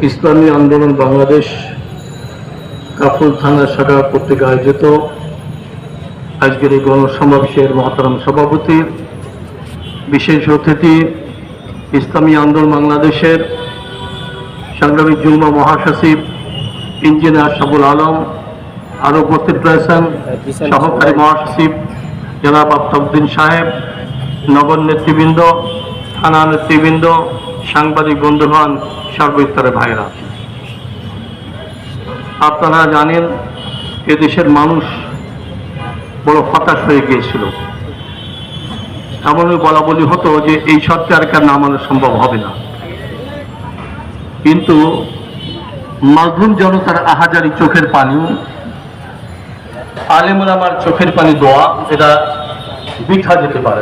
ইসলামী আন্দোলন বাংলাদেশ কাফরুল থানা শাখা কর্তৃক আয়োজিত আজকের এই গণসমাবেশের মহতারাম সভাপতি, বিশেষ অতিথি ইসলামী আন্দোলন বাংলাদেশের সাংগ্রামিক যুগ্ম মহাসচিব ইঞ্জিনিয়ার আশরাফুল আলম, আরও উপস্থিত রয়েছেন সহকারী মহাসচিব জনাব আফতাবউদ্দিন সাহেব, নগর নেতৃবৃন্দ, থানা নেতৃবৃন্দ, সাংবাদিক বন্ধুগণ, সর্বস্তরের ভাইরা, আপনারা জানেন এদেশের মানুষ বড় হতাশ হয়ে গিয়েছিল। এমনই বলা বলি হতো যে এই সরকারকে নামানো সম্ভব হবে না, কিন্তু মাজলুম জনতার আহাজারি চোখের পানি, আলেম ওলামার চোখের পানি দোয়া, এটা বৃথা যেতে পারে।